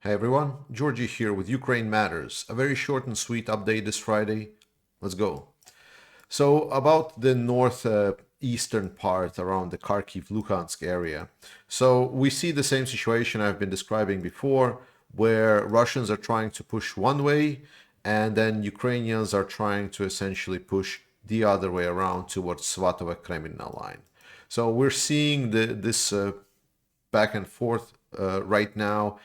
Hey everyone, Georgie here with Ukraine Matters. A very short and sweet update this Friday. Let's go. So, about the northeastern part around the Kharkiv Luhansk area. So, we see the same situation I've been describing before, where Russians are trying to push one way, and then Ukrainians are trying to essentially push the other way around towards Svatove Kreminna line. So, we're seeing this back and forth right now.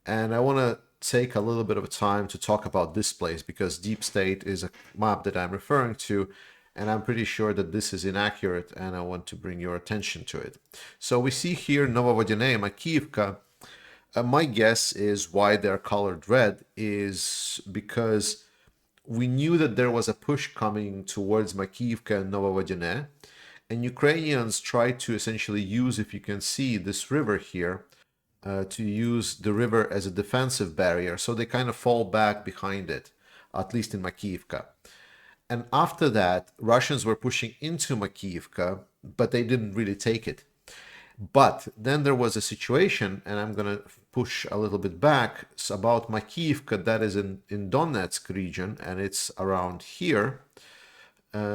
And I want to take a little bit of time to talk about this place because Deep State is a map that I'm referring to. And I'm pretty sure that this is inaccurate and I want to bring your attention to it. So we see here Novovodyanaya, Makivka. My guess is why they're colored red is because we knew that there was a push coming towards Makivka and Novovodyanaya. And Ukrainians tried to essentially use, if you can see this river here, to use the river as a defensive barrier. So they kind of fall back behind it, at least in Makivka. And after that, Russians were pushing into Makivka, but they didn't really take it. But then there was a situation, and I'm going to push a little bit back, it's about Makivka, that is in Donetsk region, and it's around here.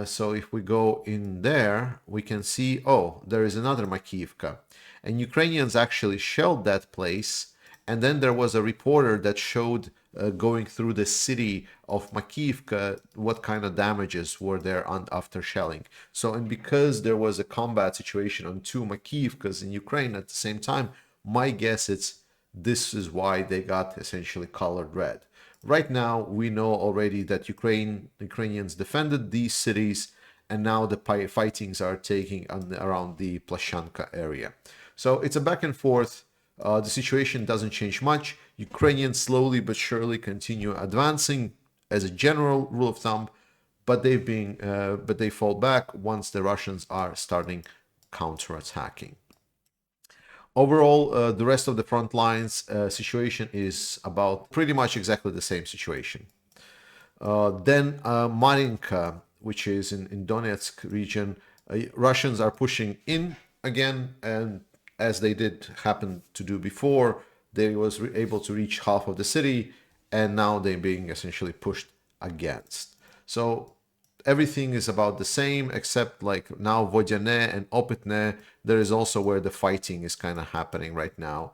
So if we go in there, we can see, oh, there is another Makivka. And Ukrainians actually shelled that place. And then there was a reporter that showed going through the city of Makivka what kind of damages were there after shelling. So, and because there was a combat situation on two Makivkas in Ukraine at the same time, my guess is this is why they got essentially colored red. Right now, we know already that Ukrainians defended these cities, and now the fightings are taking around the Plashanka area. So it's a back and forth. The situation doesn't change much. Ukrainians slowly but surely continue advancing as a general rule of thumb, but they fall back once the Russians are starting counterattacking. Overall, the rest of the front lines situation is about pretty much exactly the same situation. Then Marinka, which is in Donetsk region, Russians are pushing in again, and as they did happen to do before, they was able to reach half of the city, and now they're being essentially pushed against. So everything is about the same, except like now Vodyane and Opitne, there is also where the fighting is kind of happening right now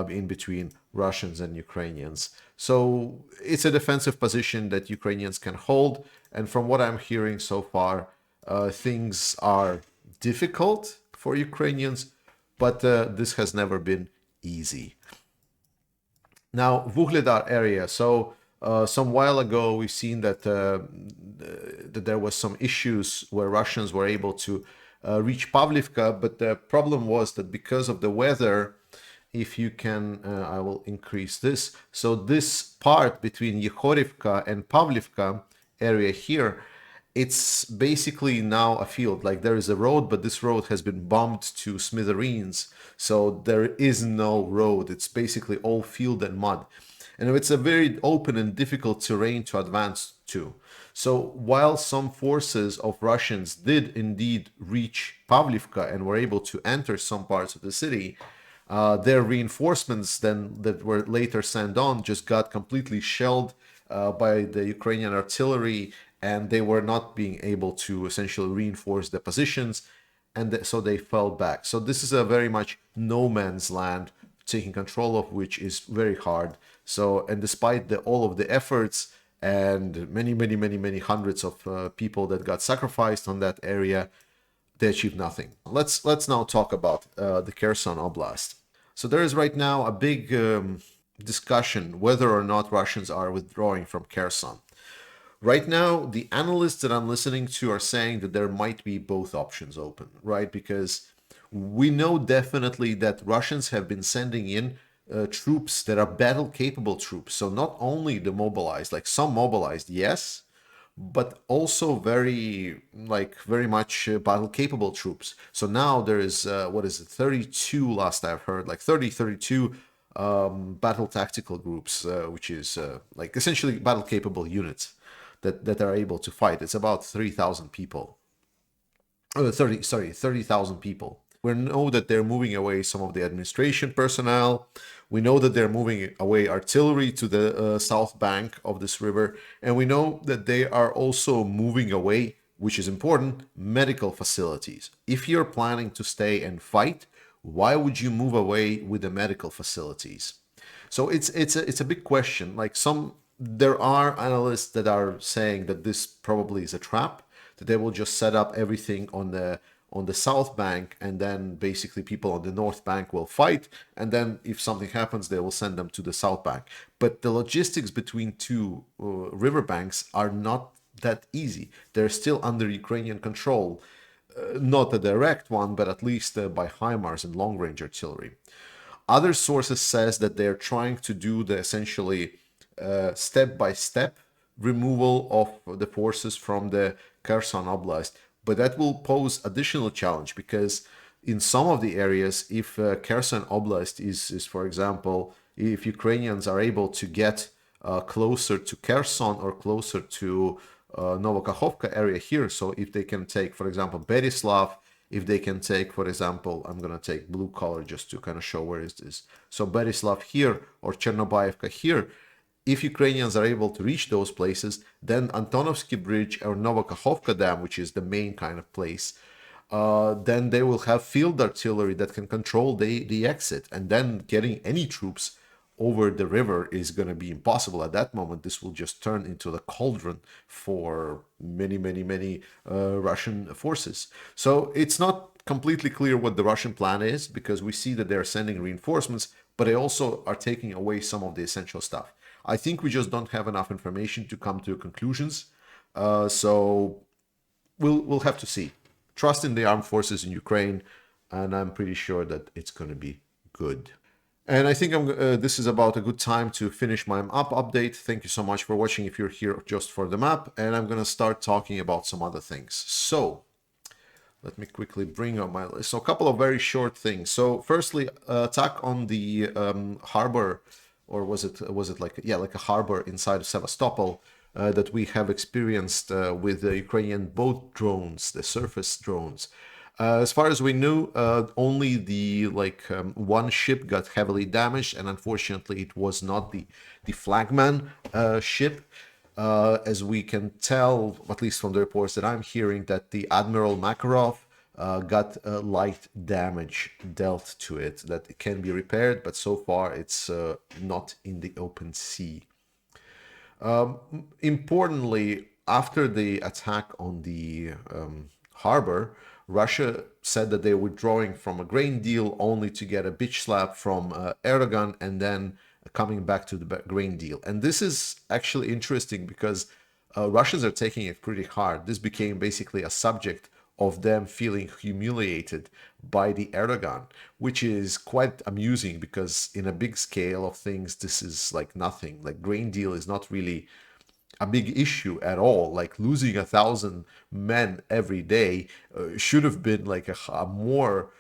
in between Russians and Ukrainians. So it's a defensive position that Ukrainians can hold. And from what I'm hearing so far, things are difficult for Ukrainians, but this has never been easy. Now, Vuhledar area. So some while ago, we've seen that that there was some issues where Russians were able to reach Pavlivka, but the problem was that because of the weather, if you can, I will increase this. So this part between Yehorivka and Pavlivka area here, it's basically now a field. Like there is a road, but this road has been bombed to smithereens. So there is no road. It's basically all field and mud. And it's a very open and difficult terrain to advance to. So while some forces of Russians did indeed reach Pavlivka and were able to enter some parts of the city, their reinforcements then that were later sent on just got completely shelled by the Ukrainian artillery, and they were not being able to essentially reinforce the positions, and so they fell back. So this is a very much no man's land, taking control of which is very hard. So, and despite all of the efforts and many hundreds of people that got sacrificed on that area, they achieved nothing. Let's now talk about the Kherson Oblast. So there is right now a big discussion whether or not Russians are withdrawing from Kherson. Right now, the analysts that I'm listening to are saying that there might be both options open, right? Because we know definitely that Russians have been sending in troops that are battle capable troops. So not only the mobilized, like some mobilized, yes, but also very much battle capable troops. So now there is what is it, 32 last I've heard, like 32 battle tactical groups, which is like essentially battle capable units that are able to fight. It's about 3,000 people. 30,000 people. We know that they're moving away some of the administration personnel. We know that they're moving away artillery to the south bank of this river. And we know that they are also moving away, which is important, medical facilities. If you're planning to stay and fight, why would you move away with the medical facilities? So it's a big question. Like there are analysts that are saying that this probably is a trap, that they will just set up everything on the south bank, and then basically people on the north bank will fight, and then if something happens they will send them to the south bank. But the logistics between two river banks are not that easy. They're still under Ukrainian control, not a direct one, but at least by HIMARS and long-range artillery. Other sources says that they're trying to do the essentially step-by-step removal of the forces from the Kherson Oblast, but that will pose additional challenge because in some of the areas, if Kherson Oblast is, for example, if Ukrainians are able to get closer to Kherson or closer to Novokakhovka area here, so if they can take, for example, Berislav, if they can take, for example, I'm going to take blue color just to kind of show where is this. So Berislav here or Chernobyevka here, if Ukrainians are able to reach those places, then Antonovsky Bridge or Novokakhovka Dam, which is the main kind of place, then they will have field artillery that can control the exit. And then getting any troops over the river is going to be impossible. At that moment, this will just turn into the cauldron for many Russian forces. So it's not completely clear what the Russian plan is, because we see that they're sending reinforcements, but they also are taking away some of the essential stuff. I think we just don't have enough information to come to conclusions. So we'll have to see. Trust in the armed forces in Ukraine, and I'm pretty sure that it's going to be good. And I think this is about a good time to finish my map update. Thank you so much for watching if you're here just for the map. And I'm going to start talking about some other things. So let me quickly bring up my list. So a couple of very short things. So firstly, attack on the harbor, or was it like a harbor inside of Sevastopol that we have experienced with the Ukrainian boat drones, the surface drones. As far as we knew, only the one ship got heavily damaged, and unfortunately, it was not the flagman ship. As we can tell, at least from the reports that I'm hearing, that the Admiral Makarov got light damage dealt to it, that it can be repaired, but so far it's not in the open sea. Importantly, after the attack on the harbor, Russia said that they're withdrawing from a grain deal only to get a bitch slap from Erdogan and then coming back to the grain deal. And this is actually interesting because Russians are taking it pretty hard. This became basically a subject of them feeling humiliated by the Erdogan, which is quite amusing because in a big scale of things, this is like nothing. Like grain deal is not really a big issue at all. Like losing 1,000 men every day should have been like a more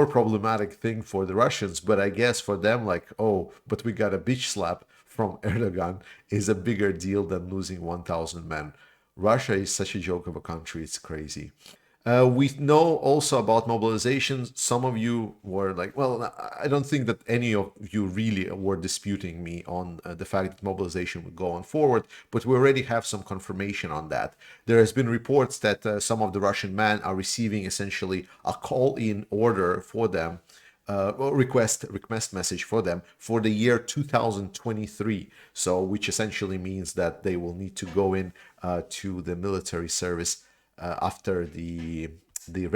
problematic thing for the Russians. But I guess for them, like, oh, but we got a bitch slap from Erdogan is a bigger deal than losing 1,000 men. Russia is such a joke of a country, it's crazy. We know also about mobilization. Some of you were like, well, I don't think that any of you really were disputing me on the fact that mobilization would go on forward, but we already have some confirmation on that. There has been reports that some of the Russian men are receiving essentially a call-in order for them, request message for them for the year 2023. So which essentially means that they will need to go in to the military service after the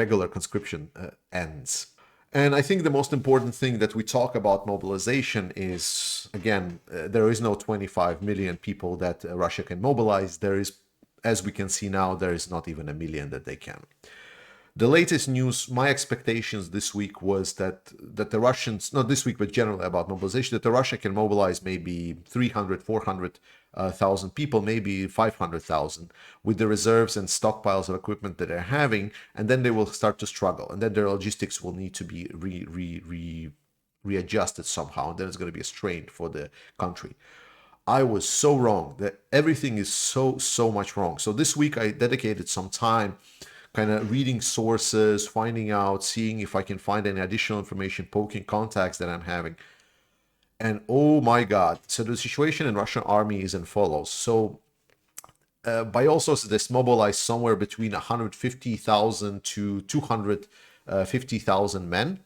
regular conscription ends. And I think the most important thing that we talk about mobilization is, again, there is no 25 million people that Russia can mobilize. There is, as we can see now, there is not even 1 million that they can. The latest news, my expectations this week was that the Russians, not this week, but generally about mobilization, that the Russia can mobilize maybe 300, 400,000 people, maybe 500,000 with the reserves and stockpiles of equipment that they're having, and then they will start to struggle, and then their logistics will need to be readjusted somehow, and then it's going to be a strain for the country. I was so wrong. That everything is so much wrong. So this week I dedicated some time kind of reading sources, finding out, seeing if I can find any additional information, poking contacts that I'm having. And oh my God, so the situation in Russian army is as follows. So by all sources, this mobilized somewhere between 150,000 to 250,000 men.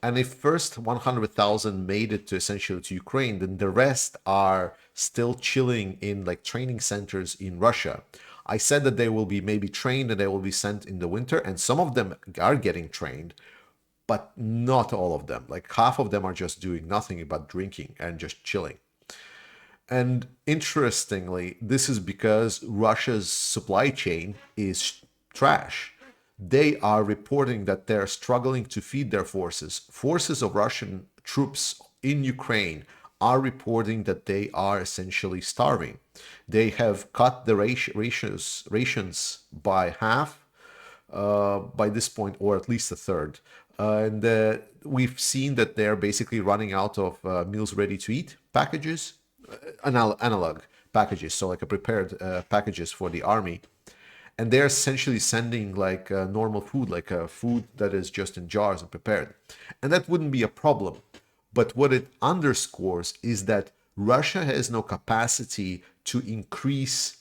And if first 100,000 made it to essentially to Ukraine, then the rest are still chilling in like training centers in Russia. I said that they will be maybe trained and they will be sent in the winter, and some of them are getting trained, but not all of them. Like half of them are just doing nothing but drinking and just chilling. And interestingly, this is because Russia's supply chain is trash. They are reporting that they're struggling to feed their forces. Forces of Russian troops in Ukraine are reporting that they are essentially starving. They have cut the rations by half by this point, or at least a third. And we've seen that they're basically running out of meals ready to eat packages, analog packages, so like a prepared packages for the army. And they're essentially sending like normal food, like food that is just in jars and prepared. And that wouldn't be a problem. But what it underscores is that Russia has no capacity to increase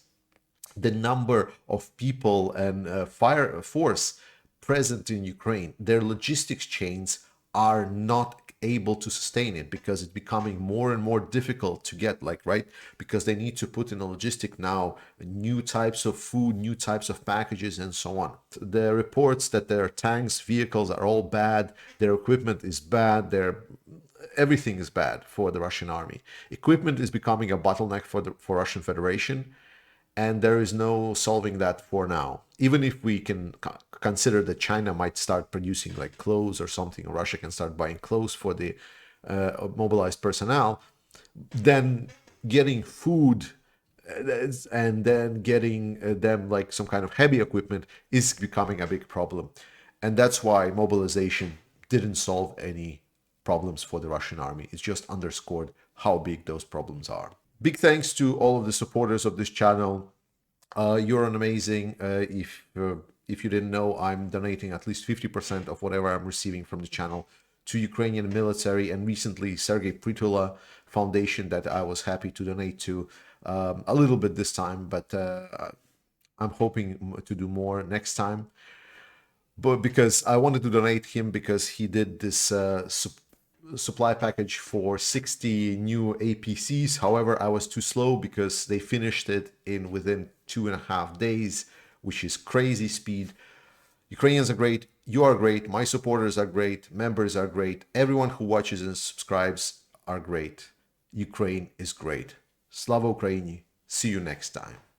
the number of people and fire force present in Ukraine. Their logistics chains are not able to sustain it because it's becoming more and more difficult to get, like, right, because they need to put in a logistic now new types of food, new types of packages, and so on. The reports that their tanks, vehicles are all bad, their equipment is bad, their everything is bad for the Russian army. Equipment is becoming a bottleneck for Russian Federation, and there is no solving that for now. Even if we can consider that China might start producing like clothes or something, or Russia can start buying clothes for the mobilized personnel, then getting food and then getting them like some kind of heavy equipment is becoming a big problem. And that's why mobilization didn't solve any problems for the Russian army. It's just underscored how big those problems are. Big thanks to all of the supporters of this channel. You're an amazing. If you didn't know, I'm donating at least 50% of whatever I'm receiving from the channel to Ukrainian military, and recently Sergei Pritula Foundation that I was happy to donate to a little bit this time, but I'm hoping to do more next time. But because I wanted to donate him because he did this supply package for 60 new APCs. However, I was too slow because they finished it in within 2.5 days, which is crazy speed. Ukrainians are great. You are great. My supporters are great. Members are great. Everyone who watches and subscribes are great. Ukraine is great. Slava Ukraini. See you next time.